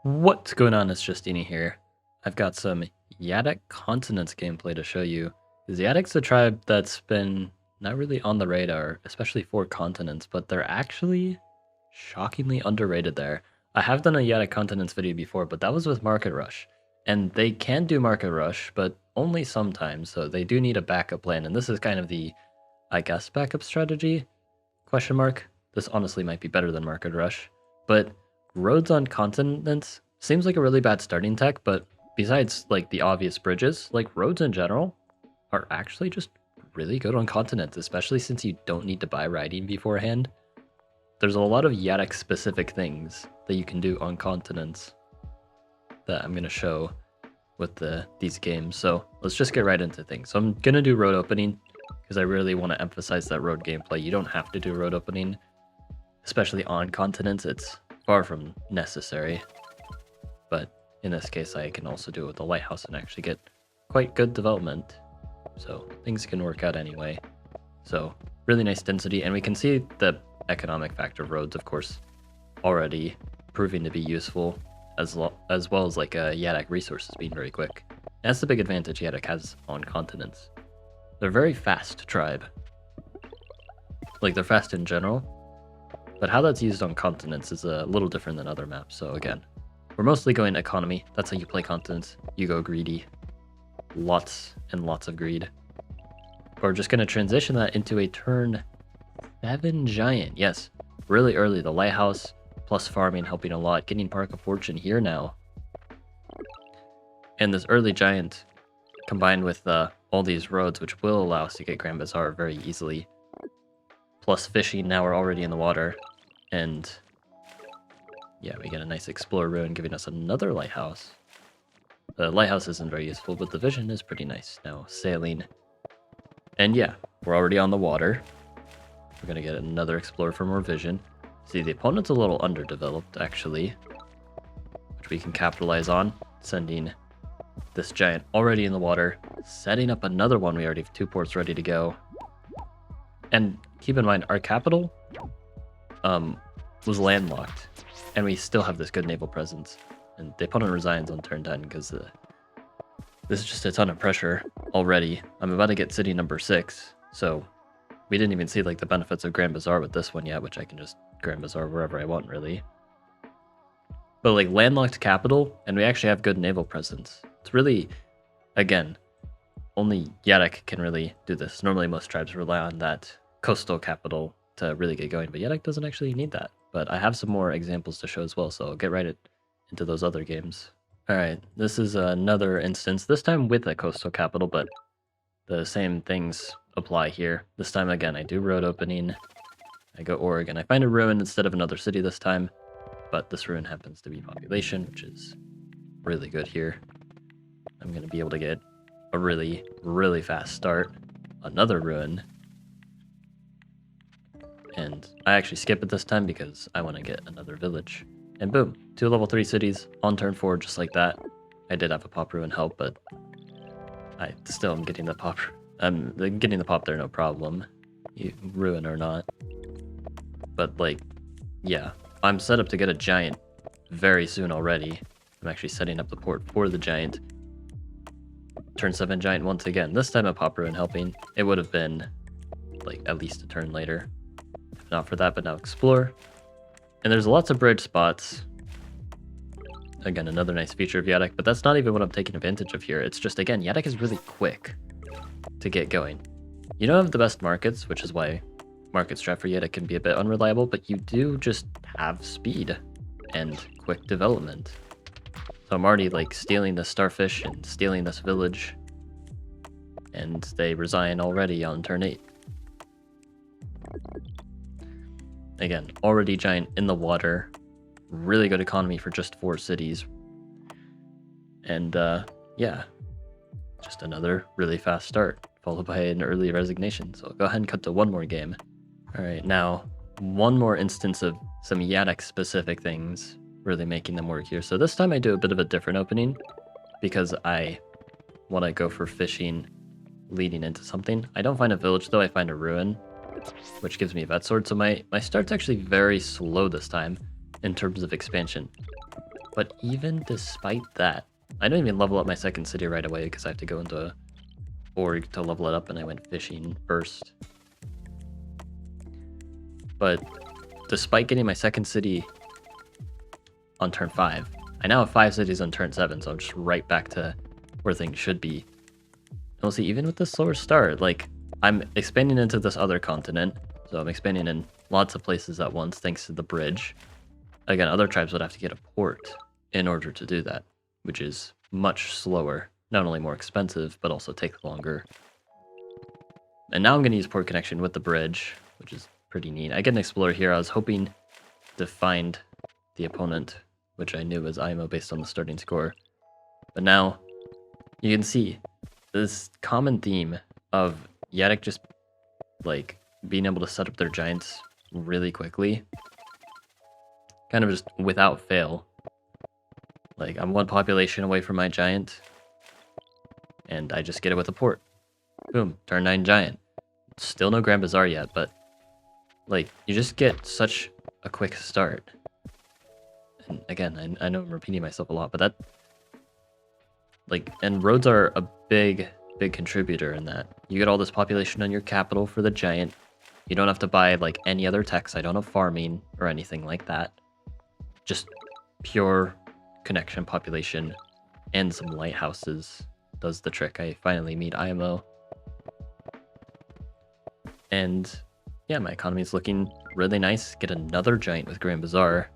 What's going on? It's Justeeni here. I've got some Yadakk continents gameplay to show you. Because Yadakk's a tribe that's been not really on the radar, especially for continents, but they're actually shockingly underrated there. I have done a Yadakk continents video before, but that was with Market Rush. And they can do Market Rush, but only sometimes, so they do need a backup plan, and this is kind of the, I guess, backup strategy? Question mark. This honestly might be better than Market Rush, but roads on continents seems like a really bad starting tech, but besides like the obvious bridges, like roads in general are actually just really good on continents, especially since you don't need to buy riding beforehand. There's a lot of Yadakk specific things that you can do on continents that I'm going to show with these games. So let's just get right into things. So I'm going to do road opening because I really want to emphasize that road gameplay. You don't have to do road opening, especially on continents. It's far from necessary, but in this case I can also do it with the lighthouse and actually get quite good development, so things can work out anyway. So really nice density, and we can see the economic factor of roads, of course, already proving to be useful, as well as like Yadakk resources being very quick. And that's the big advantage Yadakk has on continents. They're a very fast tribe. Like, they're fast in general, but how that's used on continents is a little different than other maps. So again, we're mostly going economy. That's how you play continents. You go greedy. Lots and lots of greed. We're just going to transition that into a turn 7 giant. Yes, really early. The lighthouse plus farming helping a lot. Getting Park of Fortune here now. And this early giant combined with all these roads, which will allow us to get Grand Bazaar very easily. Plus fishing, now we're already in the water. And yeah, we get a nice Explorer ruin giving us another lighthouse. The lighthouse isn't very useful, but the vision is pretty nice. Now sailing. And yeah, we're already on the water. We're going to get another Explorer for more vision. See, the opponent's a little underdeveloped, actually, which we can capitalize on. Sending this giant already in the water. Setting up another one. We already have 2 ports ready to go. And keep in mind, our capital was landlocked, and we still have this good naval presence. And the opponent resigns on turn 10 because this is just a ton of pressure already. I'm about to get city number 6, so we didn't even see like the benefits of Grand Bazaar with this one yet, which I can just Grand Bazaar wherever I want, really. But like landlocked capital, and we actually have good naval presence. It's really, again, only Yadakk can really do this. Normally most tribes rely on that coastal capital to really get going, but Yadakk doesn't actually need that. But I have some more examples to show as well, so I'll get right into those other games. Alright, this is another instance, this time with a coastal capital, but the same things apply here. This time, again, I do road opening. I go Oregon. I find a ruin instead of another city this time, but this ruin happens to be population, which is really good here. I'm going to be able to get a really, really fast start. Another ruin. And I actually skip it this time because I want to get another village. And boom, 2 level 3 cities on turn 4, just like that. I did have a pop ruin help, but I still am getting the pop. I'm getting the pop there, no problem. Ruin or not. But like, yeah, I'm set up to get a giant very soon already. I'm actually setting up the port for the giant. Turn 7 giant once again. This time a pop ruin helping. It would have been like at least a turn later. Not for that, but now explore. And there's lots of bridge spots. Again, another nice feature of Yadakk, but that's not even what I'm taking advantage of here. It's just, again, Yadakk is really quick to get going. You don't have the best markets, which is why market strat for Yadakk can be a bit unreliable, but you do just have speed and quick development. So I'm already like stealing the starfish and stealing this village, and they resign already on turn 8. Again, already giant in the water. Really good economy for just 4 cities. And yeah, just another really fast start, followed by an early resignation. So I'll go ahead and cut to one more game. All right, now one more instance of some Yadakk specific things, really making them work here. So this time I do a bit of a different opening because I want to go for fishing leading into something. I don't find a village though, I find a ruin, which gives me a vet sword. So my start's actually very slow this time in terms of expansion. But even despite that, I don't even level up my second city right away because I have to go into org to level it up, and I went fishing first. But despite getting my second city on turn 5, I now have 5 cities on turn 7, so I'm just right back to where things should be. And we'll see, even with the slower start, like, I'm expanding into this other continent, so I'm expanding in lots of places at once thanks to the bridge. Again, other tribes would have to get a port in order to do that, which is much slower, not only more expensive, but also take longer. And now I'm going to use port connection with the bridge, which is pretty neat. I get an explorer here. I was hoping to find the opponent, which I knew was IMO based on the starting score. But now you can see this common theme of Yadakk just like being able to set up their giants really quickly, kind of just without fail. Like, I'm 1 population away from my giant, and I just get it with a port. Boom, turn 9 giant. Still no Grand Bazaar yet, but like, you just get such a quick start. And again, I know I'm repeating myself a lot, but that, like, and roads are a big contributor in that. You get all this population on your capital for the giant. You don't have to buy like any other techs. I don't have farming or anything like that. Just pure connection population and some lighthouses does the trick. I finally meet IMO. And yeah, my economy is looking really nice. Get another giant with Grand Bazaar.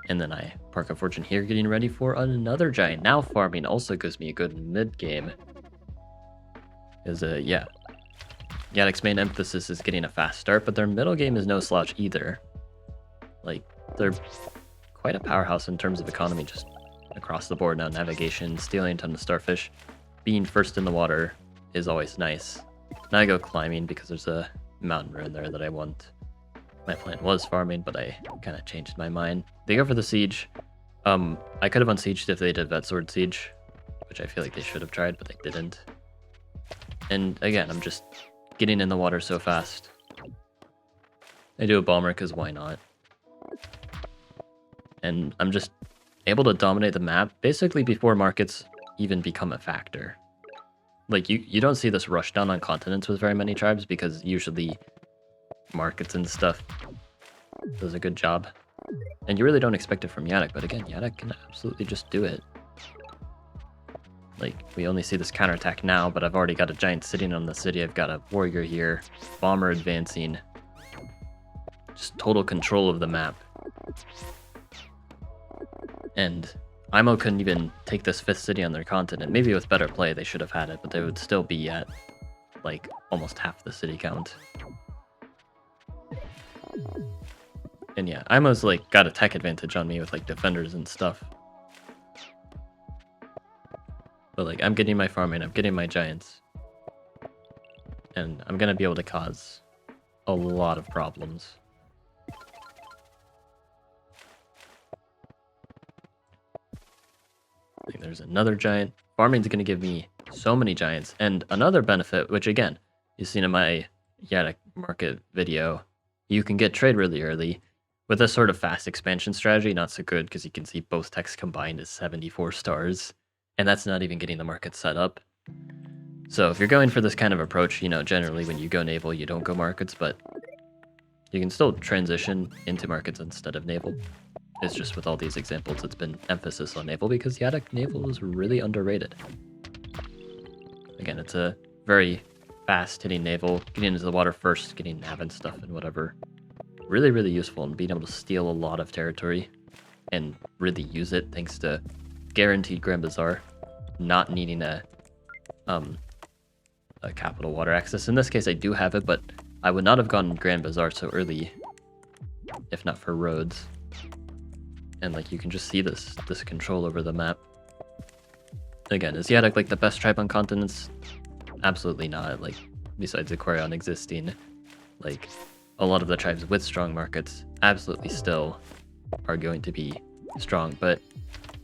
And then I park a fortune here, getting ready for another giant. Now farming also gives me a good mid-game. Yeah, Yadakk's main emphasis is getting a fast start, but their middle game is no slouch either. Like, they're quite a powerhouse in terms of economy, just across the board now. Navigation, stealing a ton of starfish, being first in the water is always nice. Now I go climbing because there's a mountain ruin there that I want. My plan was farming, but I kind of changed my mind. They go for the siege. I could have unsieged if they did Vet Sword Siege, which I feel like they should have tried, but they didn't. And again, I'm just getting in the water so fast. I do a bomber because why not? And I'm just able to dominate the map basically before markets even become a factor. Like, you don't see this rush down on continents with very many tribes because usually markets and stuff does a good job. And you really don't expect it from Yadakk, but again, Yadakk can absolutely just do it. Like, we only see this counterattack now, but I've already got a giant sitting on the city. I've got a warrior here, bomber advancing. Just total control of the map. And IMO couldn't even take this 5th city on their continent. Maybe with better play they should have had it, but they would still be at like almost half the city count. And yeah, IMO's like got a tech advantage on me with like defenders and stuff. But like, I'm getting my farming, I'm getting my giants. And I'm gonna be able to cause a lot of problems. I think there's another giant. Farming's gonna give me so many giants. And another benefit, which again, you've seen in my Yadakk market video, you can get trade really early. With this sort of fast expansion strategy, not so good because you can see both techs combined is 74 stars. And that's not even getting the market set up. So if you're going for this kind of approach, you know, generally when you go naval, you don't go markets, but you can still transition into markets instead of naval. It's just with all these examples, it's been emphasis on naval because Yadakk naval is really underrated. Again, it's a very fast hitting naval, getting into the water first, getting nav and stuff and whatever. Really, really useful in being able to steal a lot of territory and really use it thanks to guaranteed Grand Bazaar, not needing a capital water access. In this case, I do have it, but I would not have gone Grand Bazaar so early if not for roads. And like, you can just see this control over the map. Again, is Yadakk like the best tribe on continents? Absolutely not. Like, besides Aquarion existing, like a lot of the tribes with strong markets absolutely still are going to be strong, but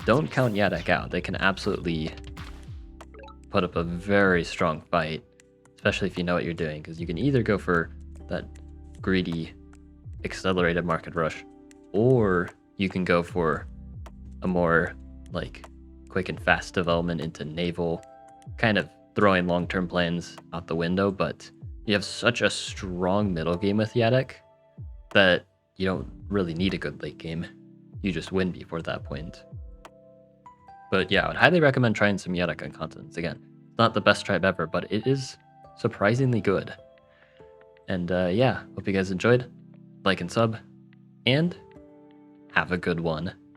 don't count Yadakk out. They can absolutely put up a very strong fight, especially if you know what you're doing, because you can either go for that greedy, accelerated market rush, or you can go for a more like quick and fast development into naval, kind of throwing long-term plans out the window, but you have such a strong middle game with Yadakk that you don't really need a good late game. You just win before that point. But yeah, I would highly recommend trying some Yadakk on continents. Again, it's not the best tribe ever, but it is surprisingly good. And yeah, hope you guys enjoyed. Like and sub, and have a good one.